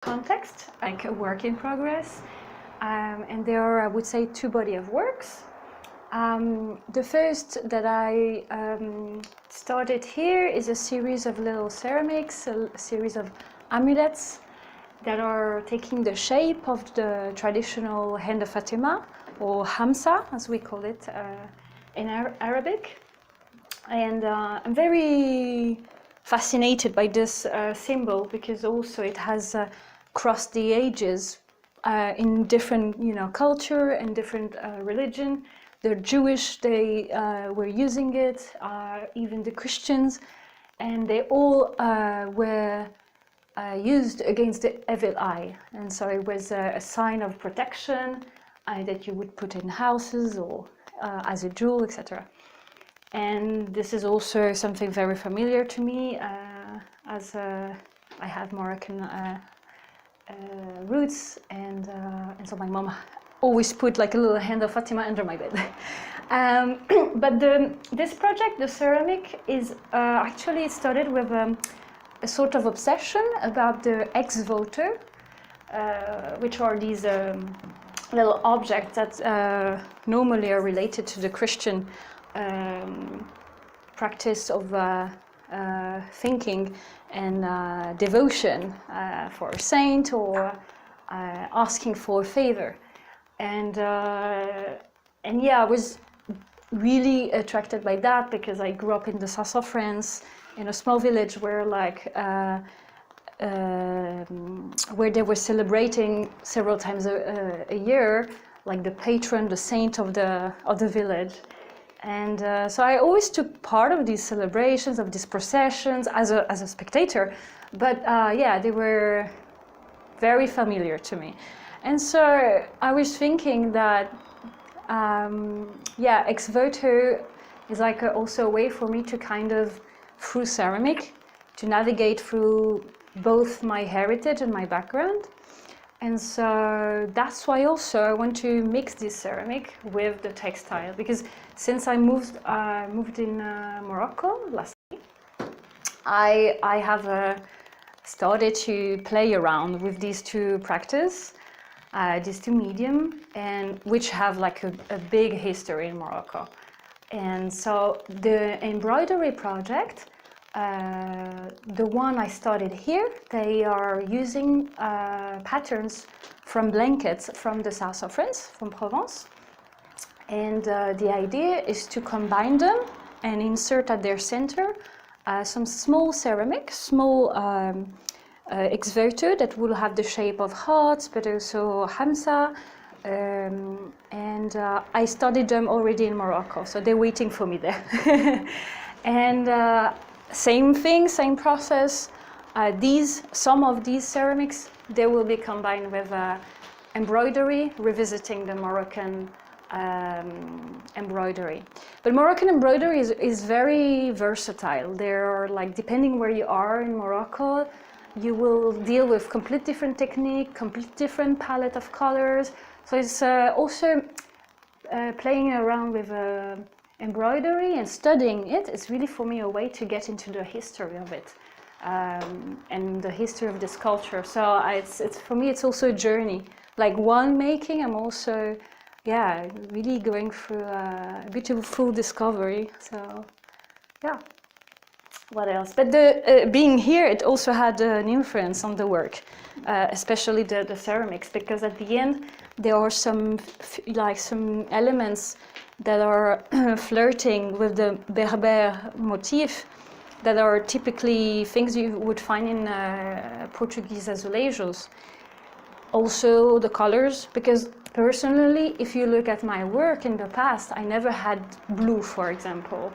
context, like a work in progress. And there are, I would say, two body of works. The first that I started here is a series of little ceramics, a series of amulets that are taking the shape of the traditional hand of Fatima, or Hamsa, as we call it in Arabic. And I'm very fascinated by this symbol because also it has crossed the ages in different, culture and different religion. The Jewish, they were using it, even the Christians, and they all were used against the evil eye. And so it was a sign of protection that you would put in houses or as a jewel, etc. And this is also something very familiar to me, as I have Moroccan roots, and so my mom always put like a little hand of Fatima under my bed. But this project, the ceramic, is actually started with a sort of obsession about the ex-voto, which are these little objects that normally are related to the Christian practice of thinking and devotion for a saint, or asking for a favor. And yeah, I was really attracted by that because I grew up in the south of France, in a small village where where they were celebrating several times a year, like the patron, the saint of the village. And so I always took part of these celebrations, of these processions, as a spectator. But yeah, they were very familiar to me. And so I was thinking that, yeah, ex voto is like also a way for me to kind of, through ceramic, to navigate through both my heritage and my background. And so that's why also I want to mix this ceramic with the textile, because since I moved in Morocco last year, I have started to play around with these two practices, these two medium, and which have like a big history in Morocco. And so the embroidery project, the one I started here, they are using patterns from blankets from the south of France, from Provence. And the idea is to combine them and insert at their center some small ceramic, small ex-voto that will have the shape of hearts, but also hamsa. And I studied them already in Morocco, so they're waiting for me there. And same thing, same process. Some of these ceramics, they will be combined with embroidery, revisiting the Moroccan embroidery. But Moroccan embroidery is very versatile. There are, like, depending where you are in Morocco, you will deal with complete different technique, complete different palette of colors. So it's also playing around with embroidery and studying it. It's really, for me, a way to get into the history of it and the history of this culture. So it's for me, it's also a journey. Like while making, I'm also, yeah, really going through a beautiful discovery. So, yeah. What else? But being here, it also had an influence on the work, especially the ceramics, because at the end there are some elements that are flirting with the Berber motif, that are typically things you would find in Portuguese azulejos. Also the colors, because personally, if you look at my work in the past, I never had blue, for example,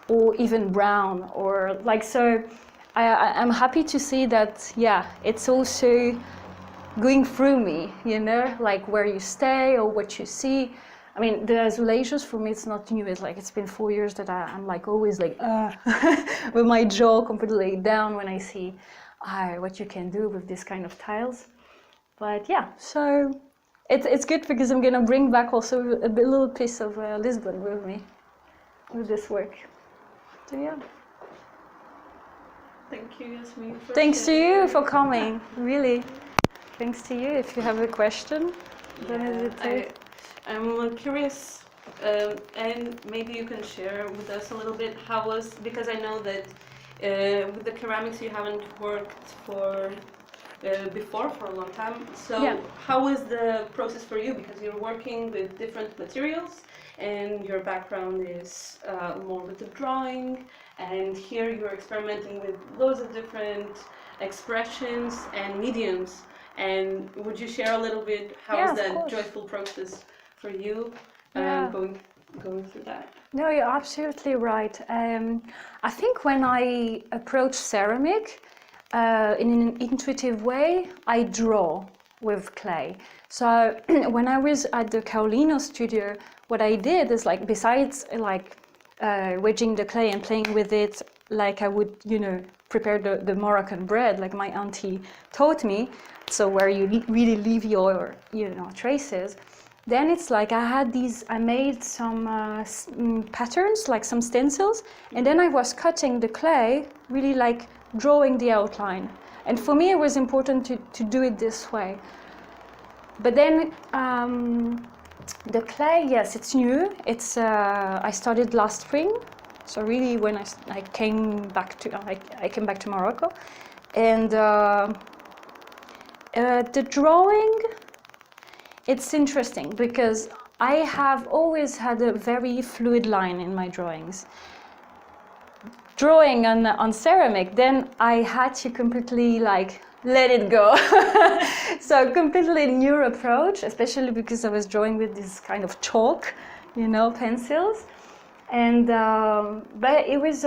or even brown, or like, so I'm happy to see that, yeah, it's also going through me, you know, like where you stay or what you see. I mean, the azulejos, for me, it's not new. It's like, it's been 4 years that I'm like always like, with my jaw completely down when I see what you can do with this kind of tiles. But yeah, so it's good because I'm gonna bring back also a little piece of Lisbon with me, with this work. So yeah. Thank you, Yasmine. Thanks to you for coming, really. thanks to you. If you have a question, don't hesitate. I'm curious, and maybe you can share with us a little bit how was, because I know that with the ceramics you haven't worked for before for a long time. So Yeah. how was the process for you? Because you're working with different materials and your background is more with the drawing, and here you're experimenting with loads of different expressions and mediums. And would you share a little bit how is that joyful process for you going through that? No, you're absolutely right. I think when I approach ceramic in an intuitive way, I draw with clay. So when I was at the Carolino studio, what I did is, like, besides like wedging the clay and playing with it like I would, you know, prepare the Moroccan bread, like my auntie taught me, so where you really leave your, you know, traces. Then it's like I made some patterns, like some stencils, and then I was cutting the clay, really like drawing the outline. And for me it was important to do it this way. But then the clay, yes, it's new. It's I started last spring, so really when I came back to Morocco, and the drawing. It's interesting because I have always had a very fluid line in my drawings. Drawing on ceramic, then I had to completely like let it go. So completely new approach, especially because I was drawing with this kind of chalk, you know, pencils. And but it was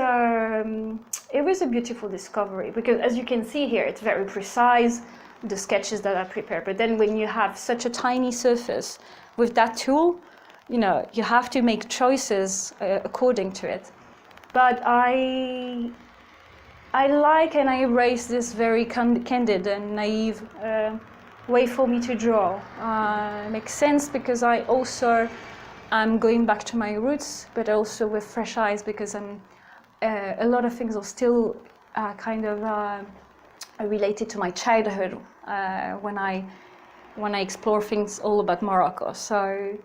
a beautiful discovery because, as you can see here, it's very precise, the sketches that I prepared. But then when you have such a tiny surface with that tool, you know, you have to make choices according to it. But I like and I embrace this very candid and naive way for me to draw. Makes sense because I'm going back to my roots, but also with fresh eyes because a lot of things are still kind of related to my childhood when I explore things all about Morocco. So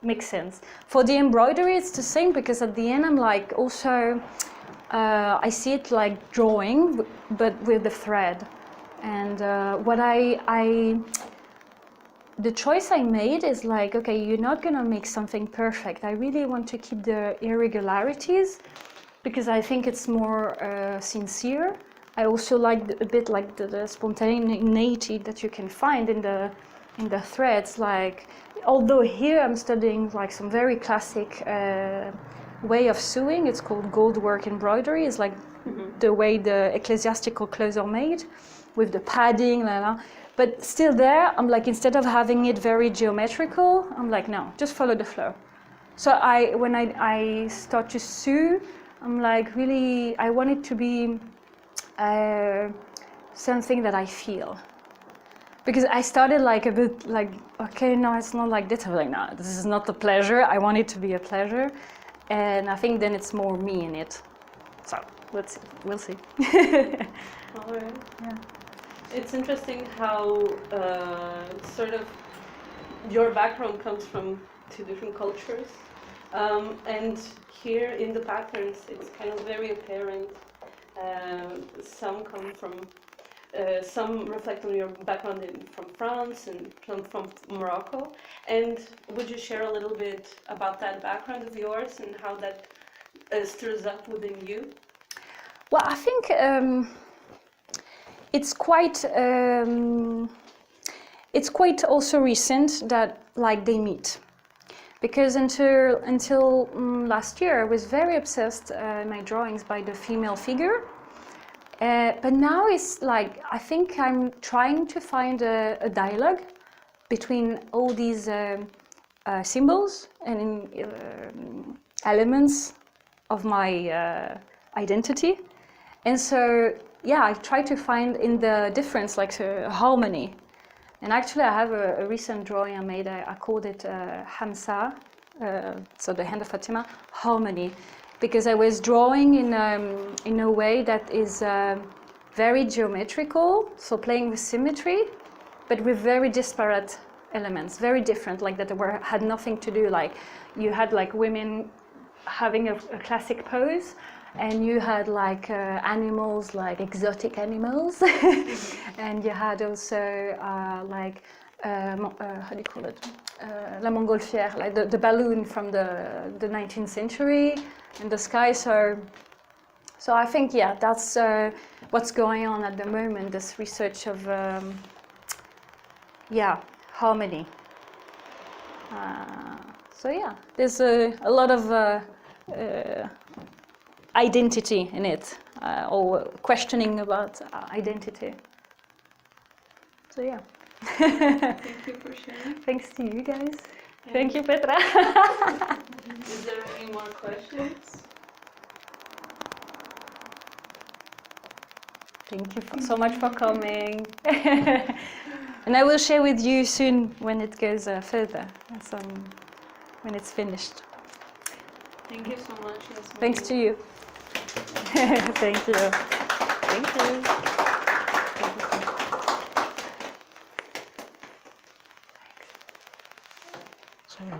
makes sense. For the embroidery, it's the same because at the end I'm like also I see it like drawing, but with the thread. And the choice I made is like, okay, you're not gonna make something perfect. I really want to keep the irregularities because I think it's more sincere. I also like a bit like the spontaneity that you can find in the threads. Like, although here I'm studying like some very classic way of sewing. It's called gold work embroidery. It's like the way the ecclesiastical clothes are made, with the padding, blah, blah. But still there, I'm like, instead of having it very geometrical, I'm like, no, just follow the flow. So when I start to sew, I'm like, really, I want it to be something that I feel. Because I started like a bit like, okay, no, it's not like this. I'm like, no, this is not the pleasure. I want it to be a pleasure. And I think then it's more me in it. So let's see. We'll see. All right. Yeah. It's interesting how sort of your background comes from two different cultures. And here in the patterns, it's kind of very apparent. Some come from, some reflect on your background from France and from Morocco. And would you share a little bit about that background of yours and how that stirs up within you? Well, I think it's quite also recent that like they meet. Because until last year, I was very obsessed in my drawings by the female figure. But now it's like, I think I'm trying to find a dialogue between all these symbols and elements of my identity. And so, yeah, I try to find in the difference like harmony. And actually, I have a recent drawing I made. I called it Hamsa, so the hand of Fatima, harmony, because I was drawing in a way that is very geometrical, so playing with symmetry, but with very disparate elements, very different, like that had nothing to do. Like you had like women having a classic pose, and you had like animals, like exotic animals, and you had also like how do you call it? La montgolfière, like the balloon from the 19th century in the sky. So I think, yeah, that's what's going on at the moment, this research of, yeah, harmony. So yeah, there's a lot of identity in it, or questioning about identity. So yeah. Thank you for sharing. Thanks to you guys. Thank you, Petra. Is there any more questions? Thank you so much for coming. And I will share with you soon when it goes further, when it's finished. Thank you so much, Yasmine. Thanks to you. Thank you. Thank you. Sorry.